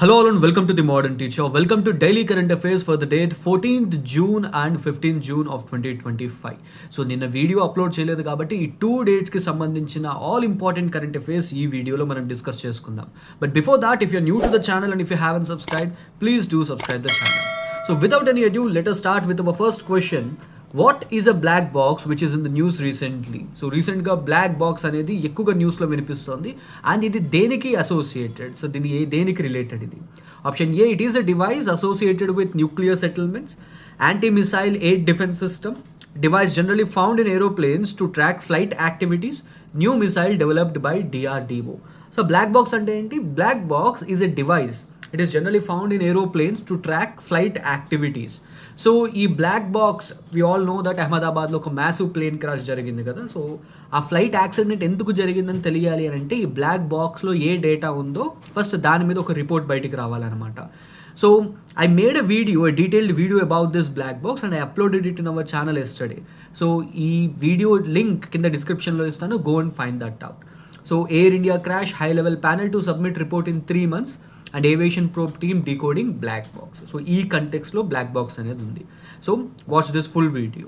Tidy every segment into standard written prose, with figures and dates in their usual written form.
Hello all and welcome to the Modern Teacher. Welcome to Daily Current Affairs for the date 14th June and 15th June of 2025. So నిన్న video upload చేయలేదు కాబట్టి ఈ 2 డేట్స్కి సంబంధించిన all important current affairs ఈ వీడియోలో మనం discuss చేసుకుందాం. But before that, if you're new to the channel and if you haven't subscribe, please do subscribe the channel. So without any adieu, let us start with our first question. What is a black box which is in the news recently? So రీసెంట్గా black box అనేది ఎక్కువగా న్యూస్లో వినిపిస్తుంది and ఇది దేనికి associated? So దేనికి related ఇది? Option A, it is a device associated with nuclear settlements, anti missile air defence system, device generally found in aeroplanes to track flight activities, new missile developed by DRDO. So black box అంటే ఏంటి? Black box is a device. It is generally found in aeroplanes to track flight activities. So ఈ black box, we all know that అహ్మదాబాద్లో ఒక massive plane crash జరిగింది కదా. So ఆ flight accident ఎందుకు జరిగిందని తెలియాలి అని అంటే ఈ బ్లాక్ బాక్స్లో ఏ డేటా ఉందో ఫస్ట్ దాని మీద ఒక రిపోర్ట్ బయటికి రావాలన్నమాట. So I made a detailed video about this black box and I uploaded it in our channel yesterday. So ఈ వీడియో లింక్ కింద డిస్క్రిప్షన్లో ఇస్తాను, go and find that out. So Air India crash, high level panel to submit report in 3 months and aviation probe team decoding black box. So ఈ కంటెక్స్లో black box అనేది ఉంది. So watch this full video.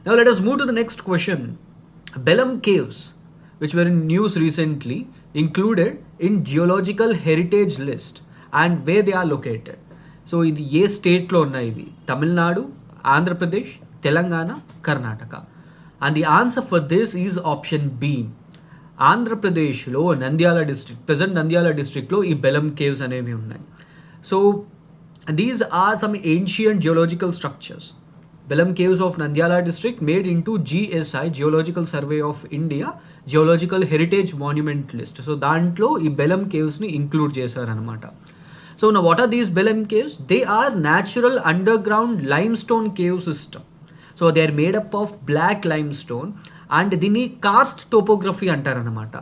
Now let us move to the next question. Belum caves, which were in news recently, included in geological heritage list and where they are located. So ఇది ఏ స్టేట్లో ఉన్నాయి? ఇవి Tamil Nadu, Andhra Pradesh, Telangana, Karnataka. And the answer for this is option B. ఆంధ్రప్రదేశ్లో Nandyal district, present Nandyal డిస్ట్రిక్ట్లో ఈ బెలం caves అనేవి ఉన్నాయి. So these are some ancient geological structures. Belum caves of Nandyal district made into GSI, geological survey of India, geological heritage monument list. So దాంట్లో ఈ బెలం కేవ్స్ని include చేశారనమాట. So నా what are these Belum caves? They are natural underground limestone cave system. So they are made up of black limestone and దీన్ని karst topography అంటారనమాట.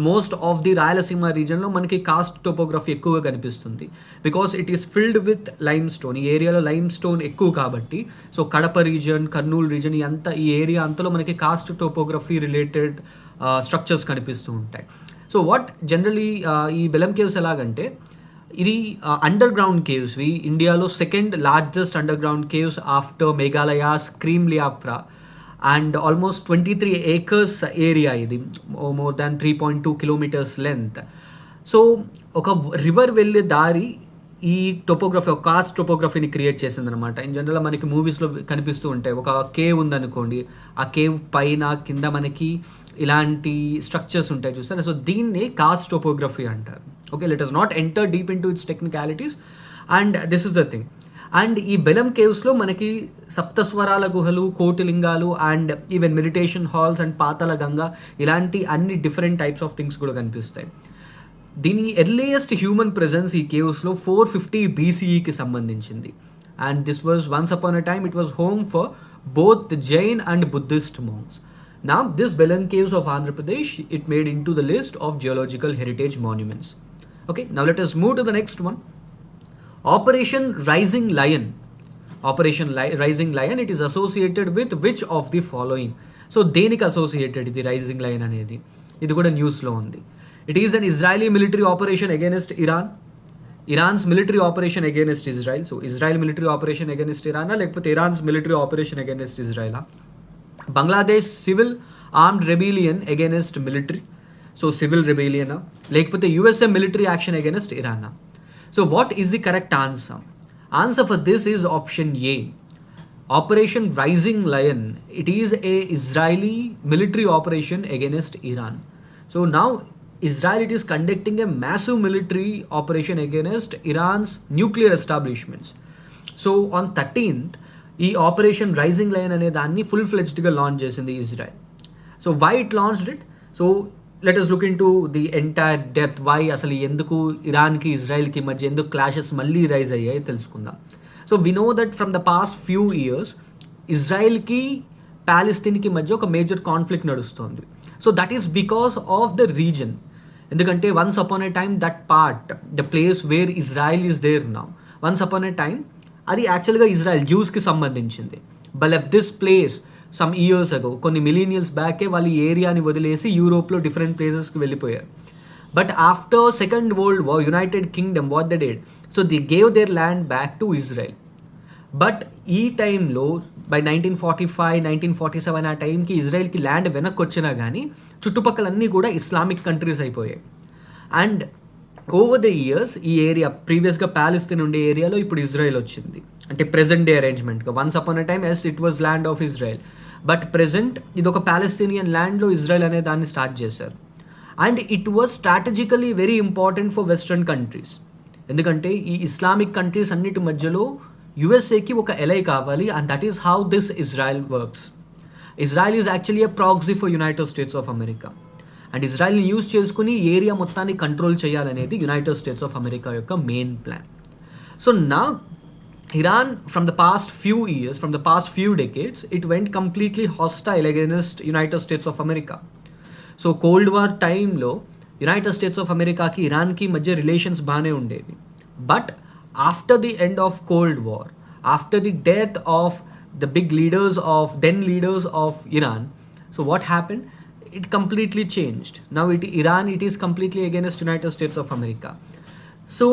Most of the Rayalaseema రీజన్లో మనకి karst topography ఎక్కువగా కనిపిస్తుంది because it is filled with lime stone. ఈ ఏరియాలో lime stone ఎక్కువ కాబట్టి, so Kadapa reason, Kurnool reason, ఈ ఏరియా అంతలో మనకి కాస్ట్ టోపోగ్రఫీ రిలేటెడ్ స్ట్రక్చర్స్ కనిపిస్తూ ఉంటాయి. సో వాట్ జనరలీ ఈ బెలం కేవ్స్ ఎలాగంటే, ఇది అండర్ గ్రౌండ్ కేవ్స్వి. ఇండియాలో second largest underground caves after Meghalaya's Krem Liatprah and almost 23 acres area. ఇది more than 3.2 kilometers length. So ఒక రివర్ వెళ్ళే దారి ఈ టోపోగ్రఫీ, ఒక కాస్ట్ టోపోగ్రఫీని క్రియేట్ చేసిందనమాట. ఇన్ జనరల్ మనకి మూవీస్లో కనిపిస్తూ ఉంటాయి. ఒక కేవ్ ఉందనుకోండి, ఆ కేవ్ పైన కింద మనకి ఇలాంటి స్ట్రక్చర్స్ ఉంటాయి చూస్తారు. సో దీన్ని కాస్ట్ టోపోగ్రఫీ అంటారు. Okay, let us not enter deep into its technicalities and this is the thing. And ఈ బెలం కేవ్స్లో మనకి సప్తస్వరాల గుహలు, కోటిలింగాలు and even meditation halls and Patala Ganga, ఇలాంటి అన్ని డిఫరెంట్ టైప్స్ ఆఫ్ థింగ్స్ కూడా కనిపిస్తాయి. దీని ఎర్లియస్ట్ హ్యూమన్ ప్రెజెన్స్ ఈ కేవ్స్లో 450 BCEకి సంబంధించింది. And this was once upon a time it was home for both Jain and Buddhist monks. Now this Belum caves of Andhra Pradesh, it made into the list of geological heritage monuments. Okay, now let us move to the next one. Operation Rising Lion. Rising Lion, it is associated with which of the following? So దేనికి associated ఇది rising lion అనేది? ఇది కూడా న్యూస్లో ఉంది. It is an Israeli military operation against Iran. Iran's military operation against Israel. So Israel military operation against ఇరానా, లేకపోతే Iran's military operation against ఇజ్రాయలా? Bangladesh civil armed rebellion against military. So civil రెబిలియనా, లేకపోతే యుఎస్ఏ మిలిటరీ యాక్షన్ అగైనెస్ట్ ఇరానా? So what is the correct answer? Answer for this is option A. Operation Rising Lion. It is a Israeli military operation against Iran. So now Israel, it is conducting a massive military operation against Iran's nuclear establishments. So on 13th, ఈ operation rising lion అనే దాన్ని full-fledgedగా launch చేసింది Israel. So why it launched it? So let us look into the entire depth. why అసలు ఎందుకు ఇరాన్కి ఇజ్రాయెల్కి మధ్య ఎందుకు clashes మళ్ళీ rise అయ్యాయి తెలుసుకుందాం. So we know that from the past few years ఇజ్రాయెల్కి ప్యాలెస్తీన్కి మధ్య ఒక మేజర్ కాన్ఫ్లిక్ట్ నడుస్తుంది. So that is because of the reason. ఎందుకంటే once upon a time that part, the place where Israel is there now, once upon a time అది యాక్చువల్గా Israel జ్యూస్కి సంబంధించింది. But left this place some years ago, కొన్ని millennials బ్యాకే వాళ్ళు ఈ ఏరియాని వదిలేసి యూరోప్లో డిఫరెంట్ ప్లేసెస్కి వెళ్ళిపోయారు. But after Second World War, United Kingdom, what they did, so they gave their land back to Israel. But ఈ టైంలో బై 1945 1947 ఆ టైంకి ఇజ్రాయెల్కి ల్యాండ్ వెనక్కి వచ్చినా కానీ చుట్టుపక్కలన్నీ కూడా ఇస్లామిక్ కంట్రీస్ అయిపోయాయి. అండ్ ఓవర్ ద ఇయర్స్ ఈ ఏరియా ప్రీవియస్గా ప్యాలెస్తీన్ ఉండే ఏరియాలో ఇప్పుడు ఇజ్రాయెల్ వచ్చింది. అంటే ప్రెజెంట్ డే అరేంజ్మెంట్గా once upon a time as it was land of Israel, but present ఇది ఒక ప్యాలెస్తీనియన్ ల్యాండ్లో ఇజ్రాయెల్ అనే దాన్ని స్టార్ట్ చేశారు. And it was strategically very important for western countries. ఎందుకంటే ఈ ఇస్లామిక్ కంట్రీస్ అన్నిటి మధ్యలో యుఎస్ఏకి ఒక ఎలై కావాలి, and that is how this Israel works. Israel is actually a proxy for United States of America. And ఇజ్రాయెల్ని use చేసుకుని area మొత్తాన్ని control చేయాలనేది యునైటెడ్ స్టేట్స్ ఆఫ్ అమెరికా యొక్క మెయిన్ ప్లాన్. సో నా Iran from the past few years, from the past few decades, it went completely hostile against United States of America. So cold war టైంలో United States of అమెరికాకి ఇరాన్కి మధ్య relations బాగానే ఉండేవి. But after the end of Cold War, after the death of the big leaders of then leaders of Iran, so what happened? It completely changed. Now Iran is completely against United States of America. So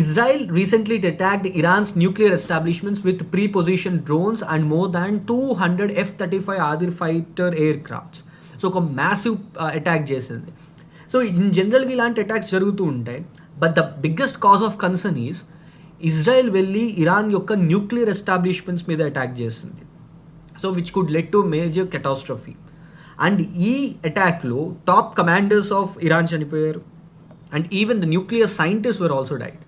Israel recently attacked Iran's nuclear establishments with pre-positioned drones and more than 200 F-35 Adir fighter aircrafts. So ఒక massive attack చేసింది. So in general ఇలాంటి attacks జరుగుతూ ఉంటాయి. But the biggest cause of concern is Israel వెళ్ళి Iran యొక్క nuclear establishments మీద attack చేసింది. So which could led to major catastrophe. And ఈ అటాక్లో టాప్ కమాండర్స్ ఆఫ్ ఇరాన్ చనిపోయారు, and even the nuclear scientist were also died.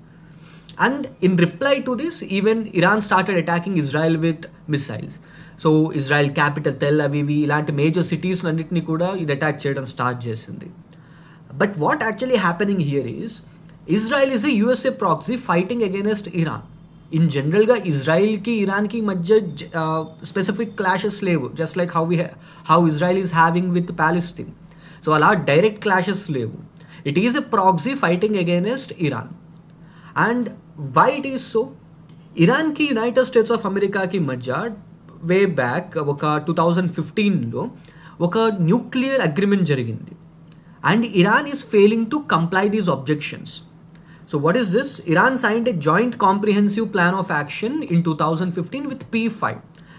And in reply to this even Iran started attacking Israel with missiles. So Israel capital Tel Aviv ఇలాంటి major cities అన్నింటినీ కూడా ఇది attack చేయడం start చేసింది. But what actually happening here is Israel is a USA proxy fighting against Iran. In జనరల్గా ఇజ్రాయిల్కి ఇరాన్కి మధ్య స్పెసిఫిక్ క్లాషెస్ లేవు, just like how Israel is having with Palestine. So అలా డైరెక్ట్ క్లాషెస్ లేవు. It is a proxy fighting against Iran. And why it is so? ఇరాన్కి United States of అమెరికాకి మధ్య వే బ్యాక్ ఒక 2015లో ఒక న్యూక్లియర్ అగ్రిమెంట్ జరిగింది. And Iran is failing to comply these objections. So what is this? Iran signed a joint comprehensive plan of action in 2015 with P5.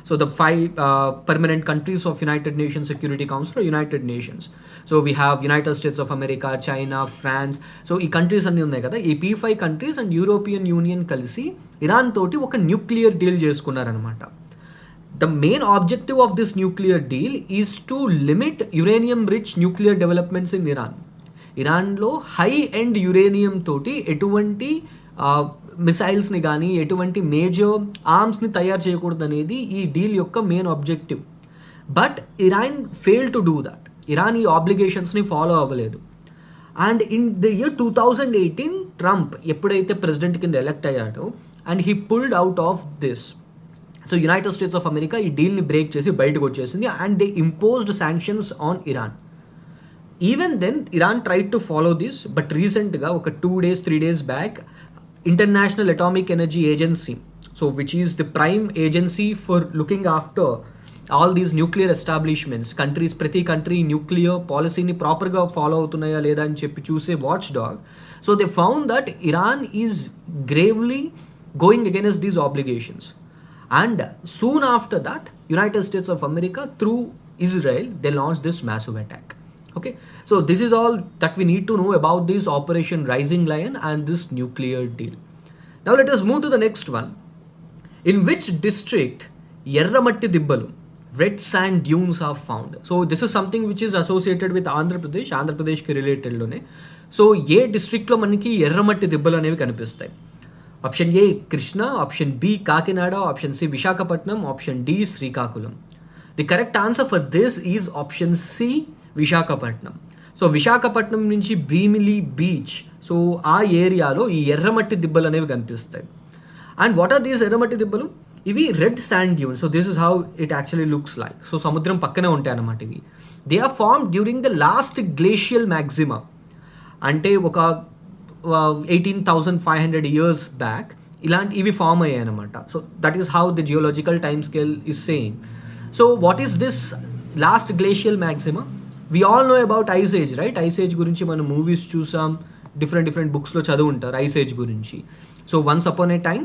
So the five permanent countries of United Nations Security Council or United Nations. So we have United States of America, China, France. So ఈ countries అన్నీ ఉన్నాయి కదా, ఈ P5 countries and European Union కలిసి Iran తోటి ఒక nuclear deal చేసుకున్నారనమాట. The main objective of this nuclear deal is to limit uranium rich nuclear developments in Iran. ఇరాన్లో హై ఎండ్ యురేనియం తోటి ఎటువంటి మిసైల్స్ని కానీ ఎటువంటి మేజర్ ఆర్మ్స్ని తయారు చేయకూడదు అనేది ఈ డీల్ యొక్క main objective. But Iran fail to do that. Iran ఈ ఆబ్లిగేషన్స్ని ఫాలో అవ్వలేదు. And in the year 2018 Trump ఎప్పుడైతే ప్రెసిడెంట్ కింద ఎలక్ట్ అయ్యాడో and he pulled out of this. So United States of America ఈ డీల్ని బ్రేక్ చేసి బయటకు వచ్చేసింది and they imposed sanctions on Iran. Even then Iran tried to follow this, but రీసెంట్గా ఒక 3 days back international atomic energy agency, so which is the prime agency for looking after all these nuclear establishments, countries ప్రతి country nuclear పాలసీని ప్రాపర్గా follow అవుతున్నాయా లేదా అని చెప్పి చూసే watchdog. So they found that Iran is gravely going against these obligations. And soon after that United States of America through Israel they launched this massive attack. Okay, so this is all that we need to know about this Operation Rising Lion and this nuclear deal. Now let us move to the next one. In which district Erra Matti Dibbalu, red sand dunes are found? So this is something which is associated with Andhra Pradesh ki related lone. So ye district lo maniki Erra Matti Dibbalu అనేవి కనిపిస్తాయి. Option A Krishna, option B Kakinada, option C Visakhapatnam, option D Srikakulam. The correct answer for this is option C Visakhapatnam. So Visakhapatnam నుంచి Bheemili beach, so ఆ ఏరియాలో ఈ ఎర్రమట్టి దిబ్బలు అనేవి కనిపిస్తాయి. And what are these ఎర్రమట్టి దిబ్బలు? ఇవి red sand dunes. So this is how it actually looks like. So సముద్రం పక్కనే ఉంటాయి అన్నమాట ఇవి. They are form during the last glacial maxima, అంటే ఒక 18,500 years బ్యాక్ ఇలాంటి ఇవి ఫామ్ అయ్యాయి అనమాట. So that is how the geological time scale is saying. So what is this last glacial maxima? We all know about ice age, right? Ice age గురించి మనం movies చూసాం, different బుక్స్లో చదువుంటారు ice age గురించి. So once upon a time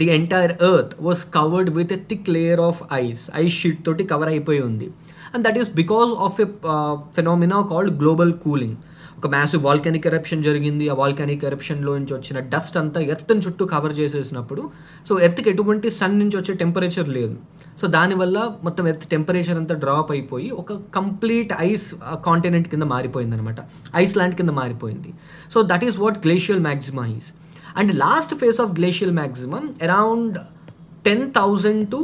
the entire earth was covered with a thick layer of ice sheet తోటి cover అయిపోయి ఉంది. And that is because of a phenomena called global cooling. ఒక massive volcanic eruption జరిగింది. ఆ volcanic ఎరప్షన్లో నుంచి వచ్చిన dust అంతా ఎర్త్ని చుట్టూ కవర్ చేసేసినప్పుడు సో ఎర్త్కి ఎటువంటి సన్ నుంచి వచ్చే టెంపరేచర్ లేదు. సో దానివల్ల మొత్తం ఎర్త్ టెంపరేచర్ అంతా డ్రాప్ అయిపోయి ఒక కంప్లీట్ ఐస్ కాంటినెంట్ కింద మారిపోయింది అనమాట, ఐస్లాండ్ కింద మారిపోయింది. So that is what glacial మ్యాక్సిమా is. And last phase of glacial maximum around 10,000 to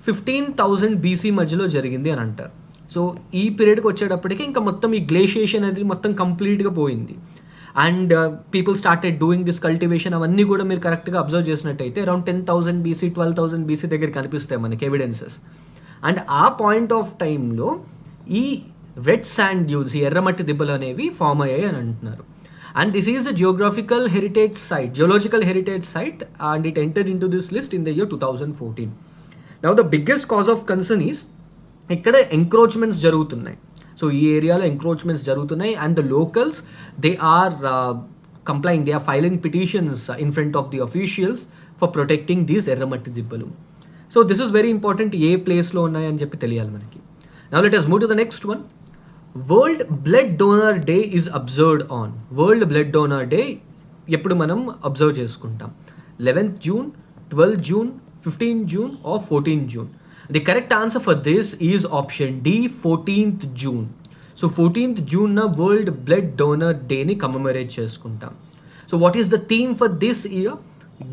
15,000 BC మధ్యలో జరిగింది అని అంటారు. సో ఈ పీరియడ్కి వచ్చేటప్పటికి ఇంకా మొత్తం ఈ గ్లేషియేషన్ అనేది మొత్తం కంప్లీట్గా పోయింది. And people started doing this cultivation. అవన్నీ కూడా మీరు కరెక్ట్గా అబ్జర్వ్ చేసినట్టయితే అరౌండ్ 10,000 BC 12,000 BC దగ్గర కనిపిస్తాయి మనకి ఎవిడెన్సెస్. అండ్ ఆ పాయింట్ ఆఫ్ టైంలో ఈ రెడ్ శాండ్ డ్యూన్స్, ఈ ఎర్రమట్టి దిబ్బలు అనేవి ఫామ్ అయ్యాయి అని అంటున్నారు. And this is the geographical heritage site, geological heritage site, and it entered into this list in the year 2014. Now the biggest cause of concern is ఇక్కడ encroachments జరుగుతున్నాయి. So ఈ ఏరియాలో ఎంక్రోచ్మెంట్స్ జరుగుతున్నాయి and the locals they are complaining, they are filing petitions in front of the officials for protecting these ఎర్రమట్టి Dibbalu. So this is very important, ఏ ప్లేస్లో ఉన్నాయని చెప్పి తెలియాలి మనకి. Now let us move to the next one. World blood donor day is observed on. World blood donor day ఎప్పుడు మనం observe చేసుకుంటాం? 11th June, 12th June, 15th June or 14th June? The correct answer for this is option D, 14th June. So 14th June na World Blood Donor Day ni commemorate చేసుకుంటాం. So what is the theme for this year?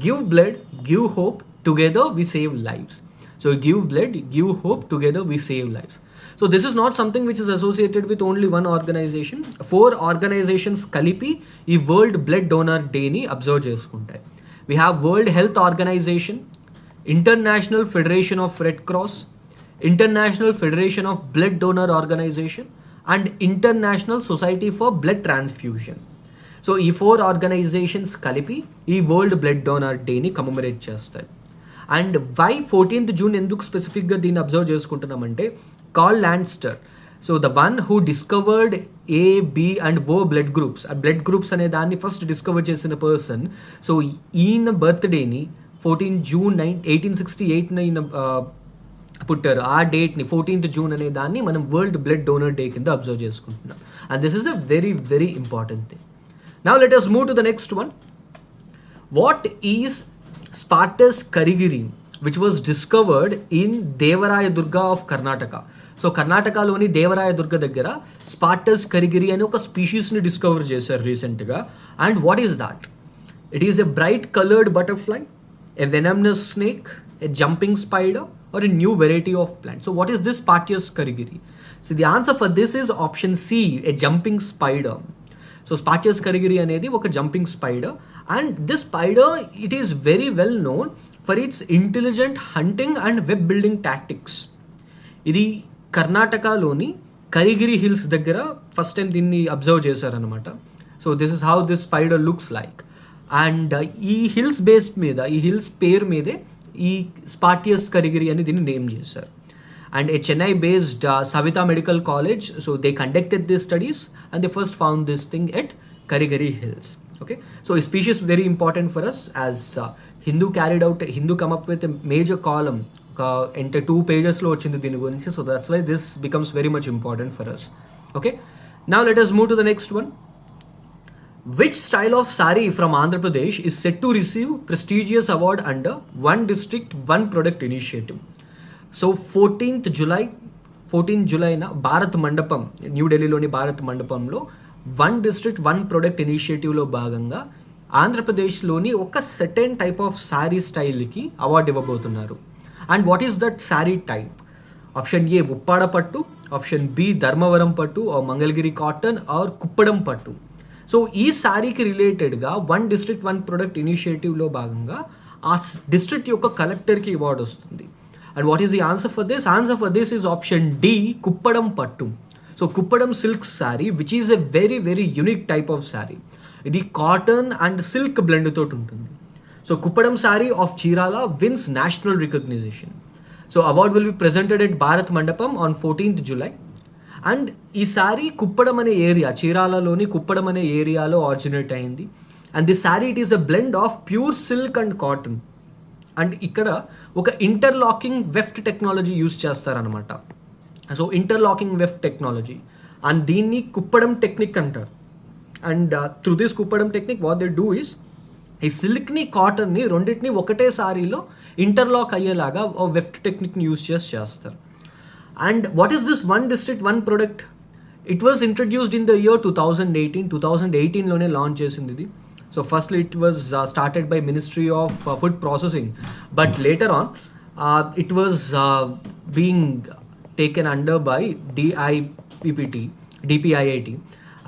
Give blood, give hope, together we save lives. So give blood, give hope, together we save lives. So this is not something which is associated with only one organization. 4 organizations కలిపి ఈ world blood donor డేని observe చేసుకుంటాయి. We have World Health Organization, International Federation of Red Cross, International Federation of Blood Donor Organization and International Society for Blood Transfusion. So ఈ 4 organizations కలిపి ఈ world blood donor డేని commemorate చేస్తాయి. And why 14th June ఎందుకు స్పెసిఫిక్గా దీన్ని observe చేసుకుంటున్నామంటే, Karl Landsteiner, so the one who discovered A, B and O blood groups, ఆ బ్లడ్ గ్రూప్స్ అనే దాన్ని ఫస్ట్ డిస్కవర్ చేసిన పర్సన్. సో ఈయన బర్త్డేని 14 June 1868 ఈయన పుట్టారు. ఆ డేట్ని 14th June అనే దాన్ని మనం వరల్డ్ బ్లడ్ డోనర్ డే కింద అబ్జర్వ్ చేసుకుంటున్నాం. And this is a very very important thing. Now let us move to the next one. What is Spartaeus Karigiri, which was discovered in Devarayadurga of Karnataka? So కర్ణాటకలోని దేవరాయదుర్గ దగ్గర స్పార్టస్ కరిగిరి అనే ఒక స్పీషీస్ని discover చేశారు రీసెంట్గా. And what is that? It is a bright coloured butterfly, a venomous snake, a jumping spider or a new variety of plant. So what is this Spartaeus Karigiri? So the answer for this is option C, a jumping spider. So Spartaeus Karigiri అనేది ఒక jumping spider. And this spider it is very well known for its intelligent hunting and web building tactics. ఇది కర్ణాటకలోని Karigiri hills దగ్గర first time దీన్ని observe చేశారనమాట. So this is how this spider looks like. And ఈ hills base మీద, ఈ hills పేరు మీదే ఈ స్పార్టియస్ కరిగిరి అని దీన్ని నేమ్ చేశారు. And a Chennai based Savitha medical college, so they conducted this studies and they first found this thing at Karigiri hills. Okay, so ఈ species very important for us as Hindu come up with a major column. ఒక 2 pagesలో వచ్చింది దీని గురించి. So that's why this becomes very much important for us. Okay, now let us move to the next one. Which style of saree from Andhra Pradesh is set to receive prestigious award under One District, One Product initiative? So 14th July Bharat Mandapam, న్యూఢిల్లీలోని భారత్ మండపంలో one district one product ఇనిషియేటివ్లో భాగంగా ఆంధ్రప్రదేశ్లోని ఒక certain type of sari స్టైల్కి award ఇవ్వబోతున్నారు. And what is that sari type? Option A Uppada Pattu, option B Dharmavaram Pattu, or Mangalagiri cotton, or Kuppadam Pattu. So ఈ శారీకి రిలేటెడ్గా వన్ డిస్ట్రిక్ట్ వన్ ప్రొడక్ట్ ఇనిషియేటివ్లో భాగంగా ఆ డిస్ట్రిక్ట్ యొక్క కలెక్టర్కి అవార్డు వస్తుంది. And what is the answer for this? Answer for this is option D, Kuppadam Pattu. So Kuppadam silk sari which is a very very unique type of sari. ఇది కాటన్ అండ్ సిల్క్ బ్లెండ్ తోటి ఉంటుంది. So Kuppadam saree of Chirala wins national recognition. So award will be presented at Bharat Mandapam on 14th July. And ఈ శారీ కుప్పడం అనే area, చీరాలలోని Kuppadam అనే ఏరియాలో originate అయింది. And this sari it is a blend of pure silk and cotton. And ఇక్కడ ఒక interlocking weft technology use చేస్తారనమాట. So interlocking weft technology, and దీన్ని Kuppadam technique అంటారు. And through this Kuppadam technique what they do is, ఈ సిల్క్ని కాటన్ని రెండింటిని ఒకటే సారీలో ఇంటర్లాక్ అయ్యేలాగా ఓ వెఫ్ట్ టెక్నిక్ని యూజ్ చేస్తారు. And what is this one district one product? It was introduced in the year 2018లోనే launch చేసింది ఇది. So firstly it was started by ministry of food processing, but later on it was being taken under by DPIIT,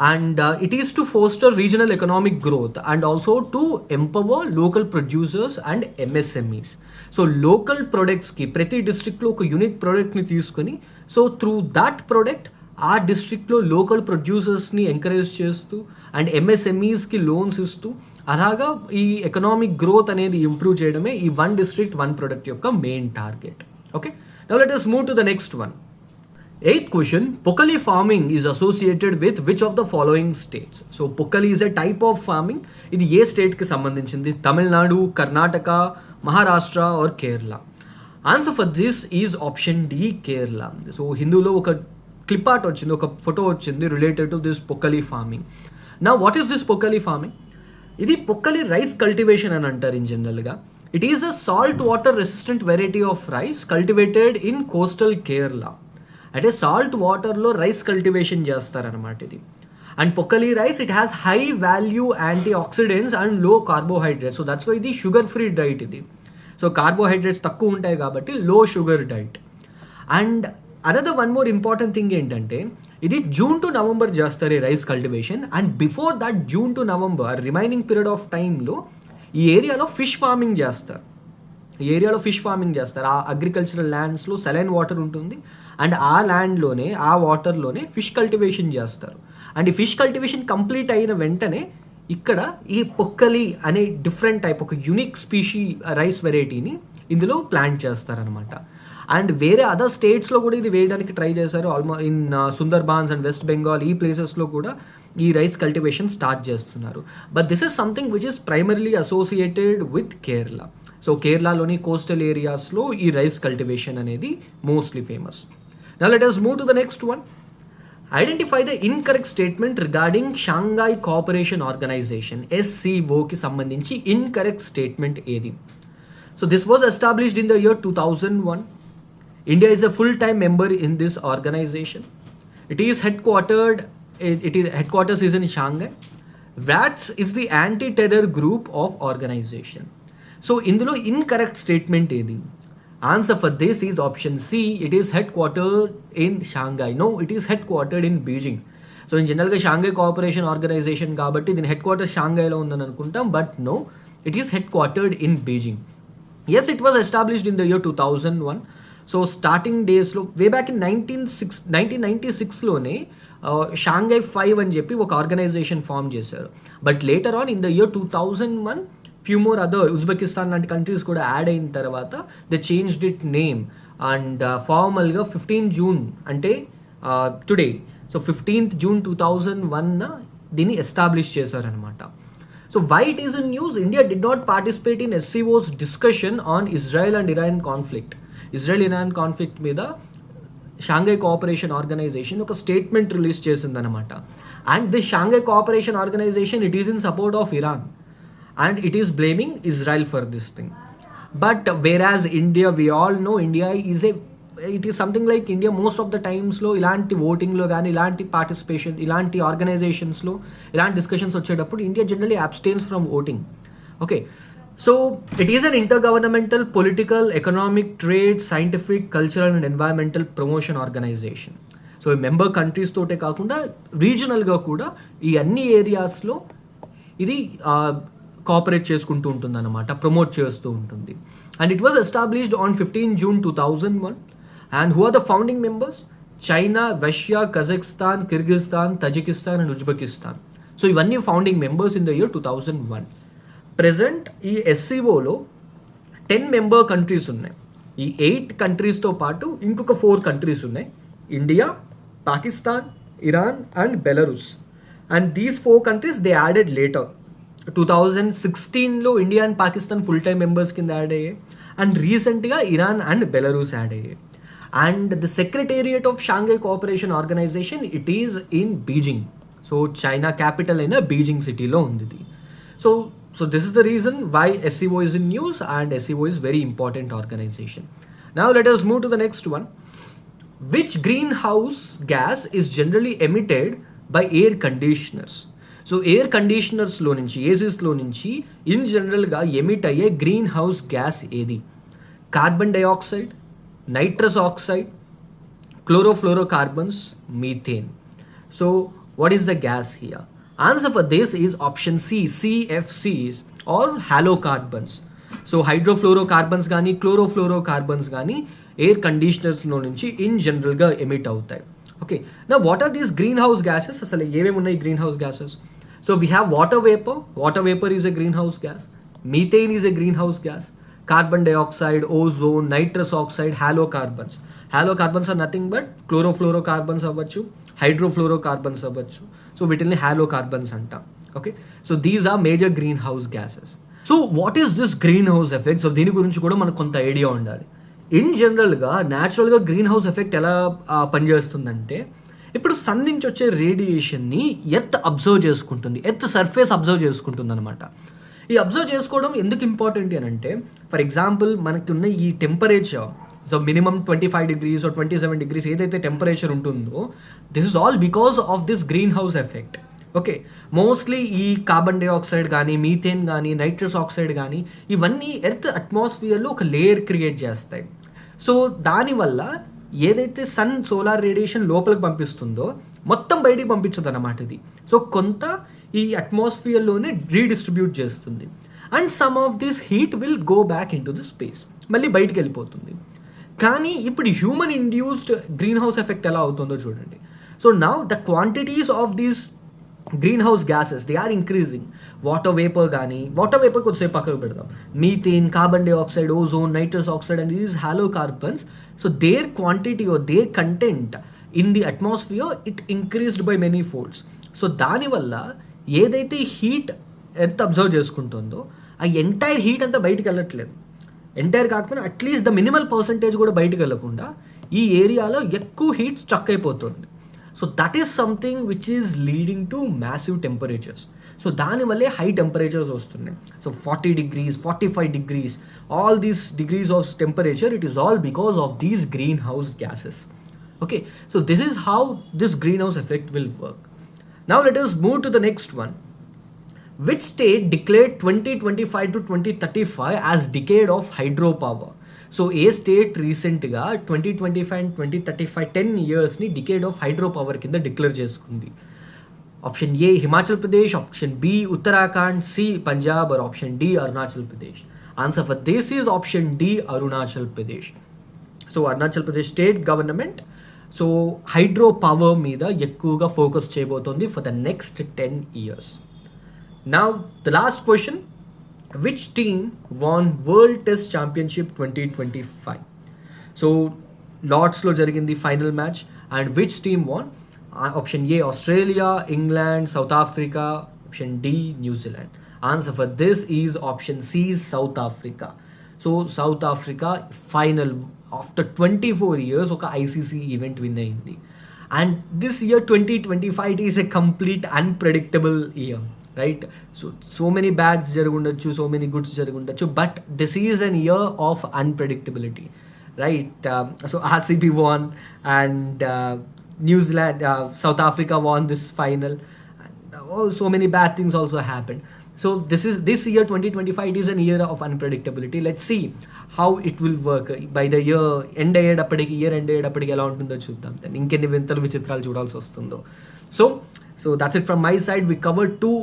and it is to foster regional economic growth and also to empower local producers and MSMEs. So local products ki prati district lo oka unique product ni teeskoni, so through that product ఆ డిస్ట్రిక్ట్లో local ప్రొడ్యూసర్స్ని encourage చేస్తూ and ఎంఎస్ఎంఈస్కి loans ఇస్తూ అలాగా ఈ economic growth అనేది improve చేయడమే ఈ one district one product యొక్క main target. Okay, now let us move to the next one. 8th question, Pokkali farming is associated with which of the following states? So Pokkali is a type of farming. ఇది ఏ స్టేట్కి సంబంధించింది? Tamil Nadu, Karnataka, Maharashtra or Kerala? Answer for this is option D, Kerala. So హిందూలో ఒక clip art వచ్చింది, ఒక photo వచ్చింది related to this Pokkali farming. నా what is this Pokkali farming? ఇది పొక్కలి రైస్ కల్టివేషన్ అని అంటారు ఇన్ జనరల్గా. It is a salt water resistant variety of rice cultivated in coastal Kerala. అంటే సాల్ట్ వాటర్లో రైస్ కల్టివేషన్ చేస్తారనమాట ఇది. And Pokkali rice it has high value anti oxidants and లో carbohydrates. So that's why ఇది sugar free diet ఇది. So carbohydrates తక్కువ ఉంటాయి కాబట్టి లో sugar diet. And another one more important thing ఏంటంటే ఇది జూన్ టు నవంబర్ చేస్తారు ఈ rice cultivation. And before that June to November remaining period of టైంలో ఈ ఏరియాలో ఫిష్ ఫార్మింగ్ చేస్తారు. ఈ ఏరియాలో ఫిష్ ఫార్మింగ్ చేస్తారు. ఆ అగ్రికల్చరల్ ల్యాండ్స్లో సెలైన్ వాటర్ ఉంటుంది అండ్ ఆ ల్యాండ్లోనే ఆ వాటర్లోనే ఫిష్ కల్టివేషన్ చేస్తారు. అండ్ ఈ ఫిష్ కల్టివేషన్ కంప్లీట్ అయిన వెంటనే ఇక్కడ ఈ పొక్కలి అనే డిఫరెంట్ టైప్ ఒక యూనిక్ స్పీషీ రైస్ వెరైటీని ఇందులో ప్లాంట్ చేస్తారనమాట. అండ్ వేరే అదర్ స్టేట్స్లో కూడా ఇది వేయడానికి ట్రై చేశారు. In Sundarbans and west Bengal ఈ ప్లేసెస్లో కూడా ఈ రైస్ కల్టివేషన్ స్టార్ట్ చేస్తున్నారు. But this is something which is primarily associated with Kerala. So కేరళలోని కోస్టల్ ఏరియాస్లో ఈ రైస్ కల్టివేషన్ అనేది mostly famous. Now let us move to the next one. Identify the incorrect statement regarding Shanghai Cooperation Organization, SCOకి సంబంధించి incorrect statement ఏది? So this was established in the year 2001. India is a full-time member in this organization. It is headquarters is in Shanghai. WATS is the anti-terror group of organization. So ఇందులో incorrect statement ఏది? Answer for this is option C. It is headquartered in Shanghai. No, it is headquartered in Beijing. So in general గా Shanghai Cooperation Organization కాబట్టి దీని headquarters షాంఘైలో ఉందని అనుకుంటాం, but no, it is headquartered in Beijing. Yes, it was established in the year 2001. So starting డేస్లో way back in 1996లోనే Shanghai 5 అని చెప్పి ఒక ఆర్గనైజేషన్ ఫామ్ చేశారు. But later on in the year 2001 few more other Uzbekistan లాంటి countries కూడా add అయిన తర్వాత they changed it name and ఫార్మల్గా 15 జూన్ అంటే టుడే, సో 15th June 2001 దీన్ని ఎస్టాబ్లిష్ చేశారనమాట. So why it is in news? India did not participate in SCO's discussion on Israel and Iran conflict. Israel-Iran conflict మీద Shanghai cooperation organisation ఒక statement release చేసిందనమాట. And the Shanghai cooperation organisation it is in support of Iran and it is blaming Israel for this thing. But whereas India, we all know India it is something like India most of the టైమ్స్లో ఇలాంటి ఓటింగ్లో కానీ ఇలాంటి participation ఇలాంటి ఆర్గనైజేషన్స్లో ఇలాంటి discussions వచ్చేటప్పుడు India generally abstains from voting. Okay, so it is an intergovernmental political economic trade scientific cultural and environmental promotion organisation. So ఈ member countries తోటే కాకుండా రీజనల్గా కూడా ఈ అన్ని ఏరియాస్లో ఇది కోఆపరేట్ చేసుకుంటూ ఉంటుంది అన్నమాట, ప్రమోట్ చేస్తూ ఉంటుంది. And it was established on 15 June 2001. And who are the founding members? China, Russia, Kazakhstan, Kyrgyzstan, Tajikistan and Uzbekistan. So ఇవన్నీ founding members in the year 2001. Present ఈ ఎస్సీఓలో 10 మెంబర్ కంట్రీస్ ఉన్నాయి. ఈ 8 కంట్రీస్తో పాటు ఇంకొక 4 కంట్రీస్ ఉన్నాయి. India, Pakistan, Iran and Belarus. And these four countries they added later. 2016లో India and Pakistan full time members కింద add అయ్యాయి అండ్ రీసెంట్గా ఇరాన్ అండ్ బెలరూస్ యాడ్ అయ్యాయి. And the secretariat of Shanghai cooperation organisation it is in Beijing. So China capital అయిన Beijing సిటీలో ఉంది ఇది. So this is the reason why SCO is in news and SCO is very important organization. Now let us move to the next one. Which greenhouse gas is generally emitted by air conditioners? So air కండిషనర్స్లో నుంచి ఏసీస్లో నుంచి in జనరల్గా emit అయ్యే green house gas ఏది? Carbon dioxide, nitrous oxide, chlorofluorocarbons, methane. So what is the gas here? Answer for this is option C, CFCs or halocarbons. So hydrofluorocarbons కానీ chlorofluorocarbons కానీ air కండిషనర్స్లో నుంచి ఇన్ జనరల్గా emit అవుతాయి. Okay, నా what are these green house gases? అసలు ఏమేమి ఉన్నాయి green house gases? So we have water vapour is a green house gas, methane is a green house gas, carbon dioxide, ozone, nitrous oxide, halocarbons. Halocarbons are nothing but chlorofluorocarbons అవ్వచ్చు, hydrofluorocarbons అవ్వచ్చు. So వీటిని halocarbons అంటాం. Okay, so these are major green house gases. So what is this green house effect? So దీని గురించి కూడా మనకు కొంత idea ఉండాలి. ఇన్ జనరల్గా న్యాచురల్గా గ్రీన్ హౌస్ ఎఫెక్ట్ ఎలా పనిచేస్తుందంటే, ఇప్పుడు సన్ నుంచి వచ్చే రేడియేషన్ని ఎర్త్ అబ్జర్వ్ చేసుకుంటుంది, ఎర్త్ సర్ఫేస్ అబ్జర్వ్ చేసుకుంటుంది అనమాట. ఈ అబ్జర్వ్ చేసుకోవడం ఎందుకు ఇంపార్టెంట్ అని అంటే, ఫర్ ఎగ్జాంపుల్ మనకి ఉన్న ఈ temperature, so minimum 25 degrees or 27 degrees ఏదైతే టెంపరేచర్ ఉంటుందో, this is all because of this green house effect. Okay, mostly ఈ కార్బన్ డైఆక్సైడ్ కానీ, మీథేన్ కానీ, నైట్రస్ ఆక్సైడ్ కానీ ఇవన్నీ ఎర్త్ అట్మాస్ఫియర్లో ఒక లేయర్ క్రియేట్ చేస్తాయి. సో దానివల్ల ఏదైతే సన్ సోలార్ రేడియేషన్ లోపలికి పంపిస్తుందో మొత్తం బయటికి పంపించదు అన్నమాట ఇది. సో కొంత ఈ అట్మాస్ఫియర్లోనే రీడిస్ట్రిబ్యూట్ చేస్తుంది. And some of this heat will go back in to the space, మళ్ళీ బయటికి వెళ్ళిపోతుంది. కానీ ఇప్పుడు human induced green house effect ఎలా అవుతుందో చూడండి. So now the quantities of these green house gases they are increasing. Water vapour కొద్దిసేపు పక్కకు పెడదాం, methane, carbon dioxide, ozone, nitrous oxide and these halocarbons. So their quantity or their content in the atmosphere it increased by many folds. So దానివల్ల ఏదైతే heat earth observe చేసుకుంటుందో ఆ entire heat అంతా బయటికి వెళ్ళట్లేదు. Entire కాకపోయినా అట్లీస్ట్ ద మినిమల్ పర్సంటేజ్ కూడా బయటికి వెళ్ళకుండా ఈ ఏరియాలో ఎక్కువ హీట్ స్టక్ అయిపోతుంది. So that is something which is leading to massive temperatures. So దానివల్లే హై టెంపరేచర్స్ వస్తున్నాయి. So 40 degrees, 45 degrees, all these degrees of temperature it is all because of these green house gases. Okay, so this is how this greenhouse effect will work. Now let us move to the next one. Which state declared 2025 to 2035 as decade of hydropower? So a state recentగా 2025 and 2035 10 yearsని decade of hydropower కింద declare చేసుకుంది. Option A Himachal Pradesh, option B Uttarakhand, C Punjab or option D Arunachal Pradesh. Answer for this is option D Arunachal Pradesh. So Arunachal Pradesh state government so hydro power మీద ఎక్కువగా focus చేయబోతోంది for the next 10 years. Now the last question, which team won world test championship 2025? So లార్డ్స్లో జరిగింది final match and which team won? Option A Australia, England, South Africa, option D New Zealand. Answer for this is option C South Africa. So South Africa final after 24 years ఒక ICC event win అయింది. And this year 2025 is a complete unpredictable year, right? So many bads జరుగుండొచ్చు, so many goods జరుగుండొచ్చు, but this is an year of unpredictability, right? So RCB won and New Zealand, South Africa won this final, so many bad things also happened. So this year 2025 it is an year of unpredictability. Let's see how it will work. By the year end అయ్యేటప్పటికి ఎలా ఉంటుందో చూద్దాం. Then ఇంకెన్ని వింతలు విచిత్రాలు చూడాల్సి వస్తుందో. So that's it from my side. We covered 2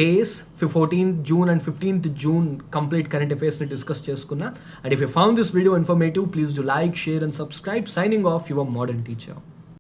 days, 14th June and 15th June complete current affairs ni discuss చేసుకున్నా. And if you found this video informative, please do like, share and subscribe. Signing off, your modern teacher.